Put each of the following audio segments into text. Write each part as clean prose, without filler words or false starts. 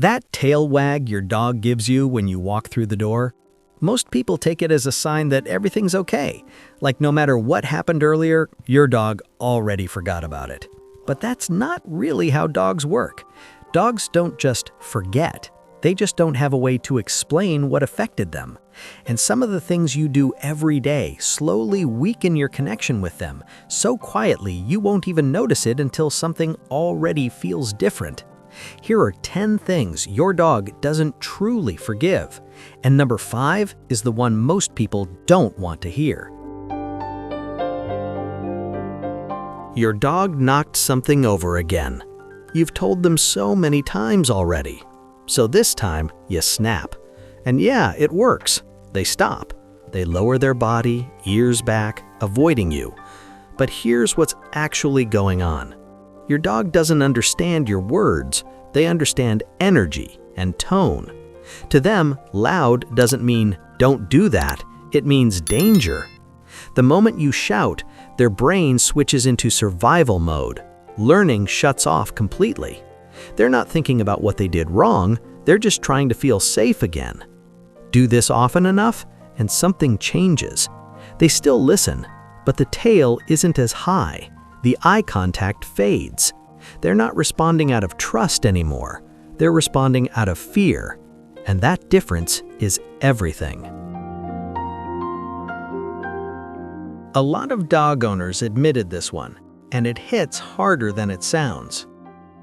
That tail wag your dog gives you when you walk through the door, most people take it as a sign that everything's okay, like no matter what happened earlier, your dog already forgot about it. But that's not really how dogs work. Dogs don't just forget. They just don't have a way to explain what affected them. And some of the things you do every day slowly weaken your connection with them, so quietly you won't even notice it until something already feels different. Here are 10 things your dog doesn't truly forgive. And number 5 is the one most people don't want to hear. Your dog knocked something over again. You've told them so many times already. So this time, you snap. And yeah, it works. They stop. They lower their body, ears back, avoiding you. But here's what's actually going on. Your dog doesn't understand your words. They understand energy and tone. To them, loud doesn't mean don't do that. It means danger. The moment you shout, their brain switches into survival mode. Learning shuts off completely. They're not thinking about what they did wrong. They're just trying to feel safe again. Do this often enough, and something changes. They still listen, but the tail isn't as high. The eye contact fades. They're not responding out of trust anymore. They're responding out of fear. And that difference is everything. A lot of dog owners admitted this one, and it hits harder than it sounds.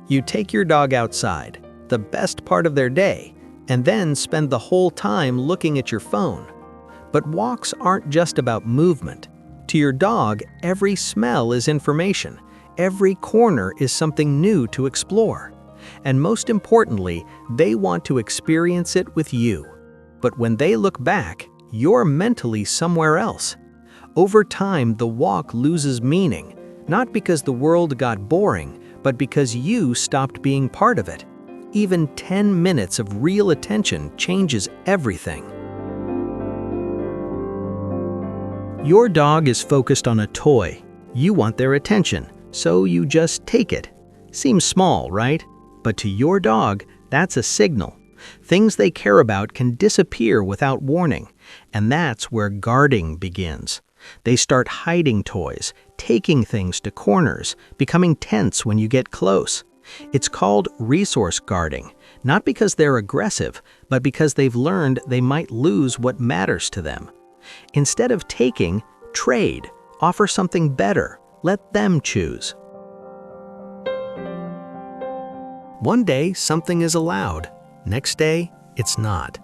You take your dog outside, the best part of their day, and then spend the whole time looking at your phone. But walks aren't just about movement. To your dog, every smell is information. Every corner is something new to explore. And most importantly, they want to experience it with you. But when they look back, you're mentally somewhere else. Over time, the walk loses meaning, not because the world got boring, but because you stopped being part of it. Even 10 minutes of real attention changes everything. Your dog is focused on a toy. You want their attention, so you just take it. Seems small, right? But to your dog, that's a signal. Things they care about can disappear without warning, and that's where guarding begins. They start hiding toys, taking things to corners, becoming tense when you get close. It's called resource guarding, not because they're aggressive, but because they've learned they might lose what matters to them. Instead of taking, trade, offer something better, let them choose. One day, something is allowed. Next day, it's not.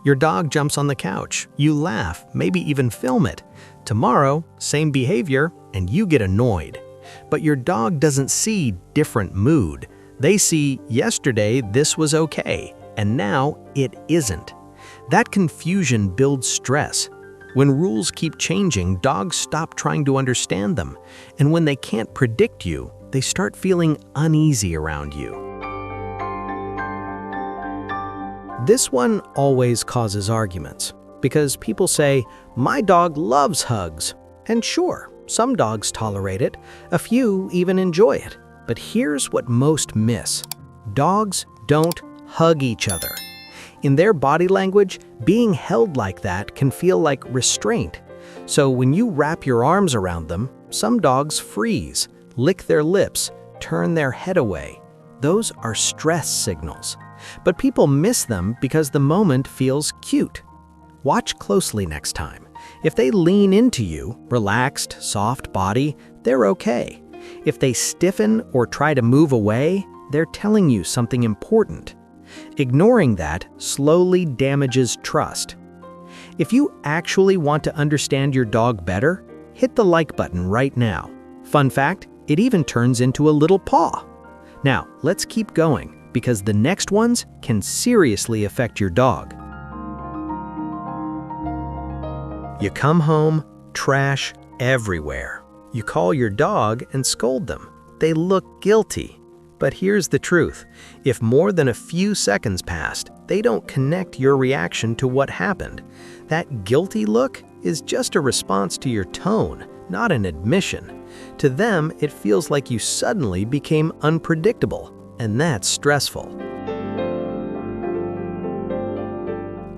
Your dog jumps on the couch, you laugh, maybe even film it. Tomorrow, same behavior, and you get annoyed. But your dog doesn't see different mood. They see, yesterday this was okay, and now it isn't. That confusion builds stress. When rules keep changing, dogs stop trying to understand them. And when they can't predict you, they start feeling uneasy around you. This one always causes arguments, because people say, my dog loves hugs. And sure, some dogs tolerate it, a few even enjoy it. But here's what most miss. Dogs don't hug each other. In their body language, being held like that can feel like restraint. So when you wrap your arms around them, some dogs freeze, lick their lips, turn their head away. Those are stress signals. But people miss them because the moment feels cute. Watch closely next time. If they lean into you, relaxed, soft body, they're okay. If they stiffen or try to move away, they're telling you something important. Ignoring that slowly damages trust. If you actually want to understand your dog better, hit the like button right now. Fun fact, it even turns into a little paw. Now, let's keep going, because the next ones can seriously affect your dog. You come home, trash everywhere. You call your dog and scold them. They look guilty. But here's the truth. If more than a few seconds passed, they don't connect your reaction to what happened. That guilty look is just a response to your tone, not an admission. To them, it feels like you suddenly became unpredictable, and that's stressful.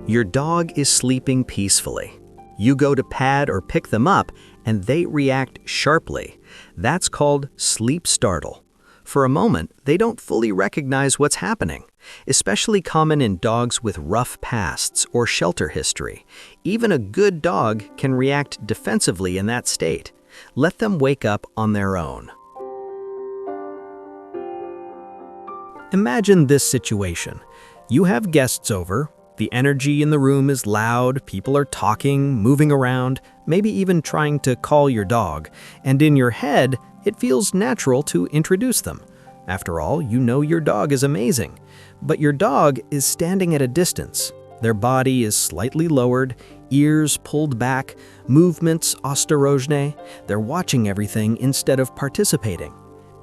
Your dog is sleeping peacefully. You go to pat or pick them up, and they react sharply. That's called sleep startle. For a moment, they don't fully recognize what's happening, especially common in dogs with rough pasts or shelter history. Even a good dog can react defensively in that state. Let them wake up on their own. Imagine this situation. You have guests over. The energy in the room is loud, people are talking, moving around, maybe even trying to call your dog, and in your head, it feels natural to introduce them. After all, you know your dog is amazing. But your dog is standing at a distance. Their body is slightly lowered, ears pulled back, movements ostorojne. They're watching everything instead of participating.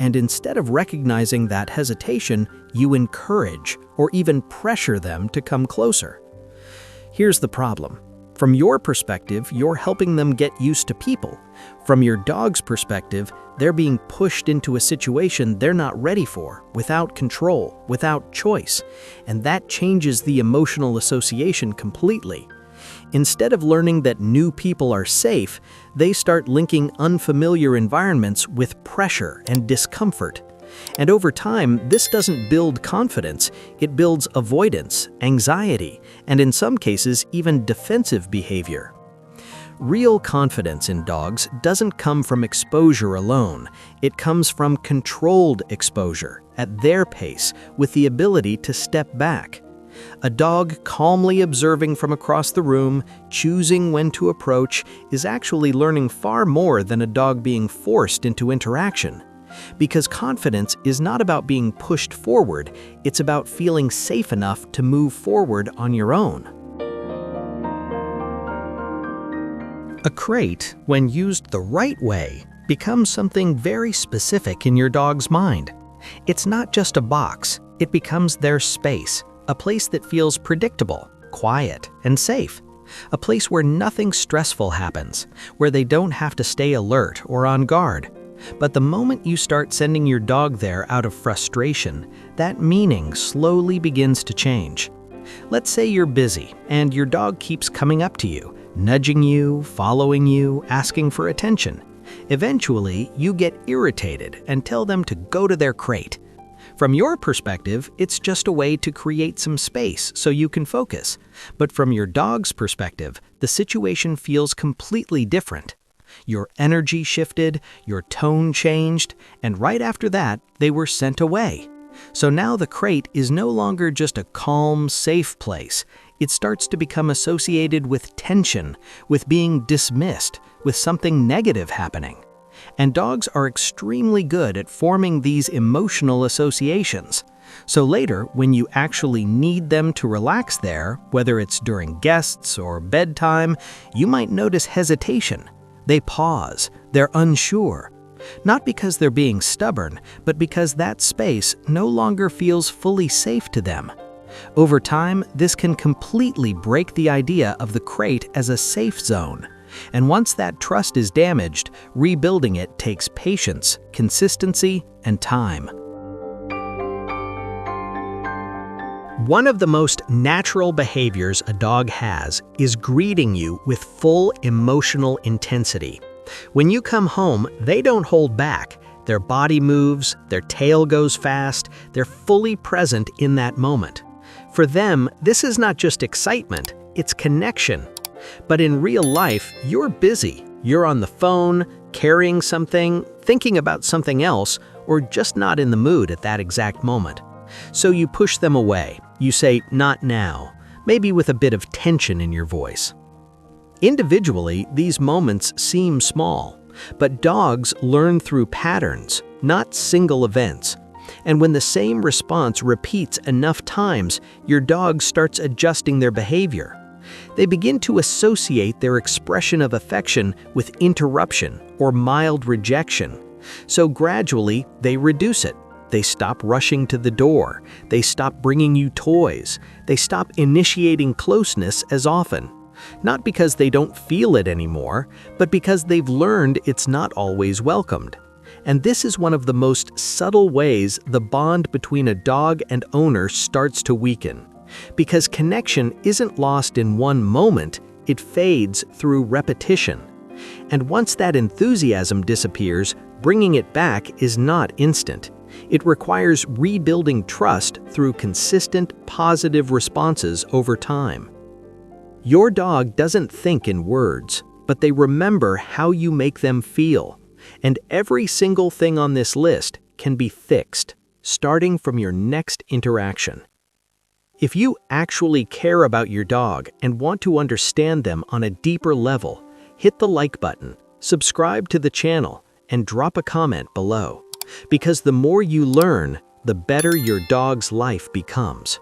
And instead of recognizing that hesitation, you encourage or even pressure them to come closer. Here's the problem. From your perspective, you're helping them get used to people. From your dog's perspective, they're being pushed into a situation they're not ready for, without control, without choice. And that changes the emotional association completely. Instead of learning that new people are safe, they start linking unfamiliar environments with pressure and discomfort. And over time, this doesn't build confidence, it builds avoidance, anxiety, and in some cases, even defensive behavior. Real confidence in dogs doesn't come from exposure alone. It comes from controlled exposure, at their pace, with the ability to step back. A dog calmly observing from across the room, choosing when to approach, is actually learning far more than a dog being forced into interaction. Because confidence is not about being pushed forward, it's about feeling safe enough to move forward on your own. A crate, when used the right way, becomes something very specific in your dog's mind. It's not just a box, it becomes their space, a place that feels predictable, quiet, and safe. A place where nothing stressful happens, where they don't have to stay alert or on guard. But the moment you start sending your dog there out of frustration, that meaning slowly begins to change. Let's say you're busy and your dog keeps coming up to you, nudging you, following you, asking for attention. Eventually, you get irritated and tell them to go to their crate. From your perspective, it's just a way to create some space so you can focus. But from your dog's perspective, the situation feels completely different. Your energy shifted, your tone changed, and right after that, they were sent away. So now the crate is no longer just a calm, safe place. It starts to become associated with tension, with being dismissed, with something negative happening. And dogs are extremely good at forming these emotional associations. So later, when you actually need them to relax there, whether it's during guests or bedtime, you might notice hesitation. They pause, they're unsure. Not because they're being stubborn, but because that space no longer feels fully safe to them. Over time, this can completely break the idea of the crate as a safe zone. And once that trust is damaged, rebuilding it takes patience, consistency, and time. One of the most natural behaviors a dog has is greeting you with full emotional intensity. When you come home, they don't hold back. Their body moves, their tail goes fast, they're fully present in that moment. For them, this is not just excitement, it's connection. But in real life, you're busy. You're on the phone, carrying something, thinking about something else, or just not in the mood at that exact moment. So you push them away. You say, "Not now," maybe with a bit of tension in your voice. Individually, these moments seem small, but dogs learn through patterns, not single events. And when the same response repeats enough times, your dog starts adjusting their behavior. They begin to associate their expression of affection with interruption or mild rejection. So gradually, they reduce it. They stop rushing to the door. They stop bringing you toys. They stop initiating closeness as often. Not because they don't feel it anymore, but because they've learned it's not always welcomed. And this is one of the most subtle ways the bond between a dog and owner starts to weaken. Because connection isn't lost in one moment, it fades through repetition. And once that enthusiasm disappears, bringing it back is not instant. It requires rebuilding trust through consistent, positive responses over time. Your dog doesn't think in words, but they remember how you make them feel. And every single thing on this list can be fixed, starting from your next interaction. If you actually care about your dog and want to understand them on a deeper level, hit the like button, subscribe to the channel, and drop a comment below. Because the more you learn, the better your dog's life becomes.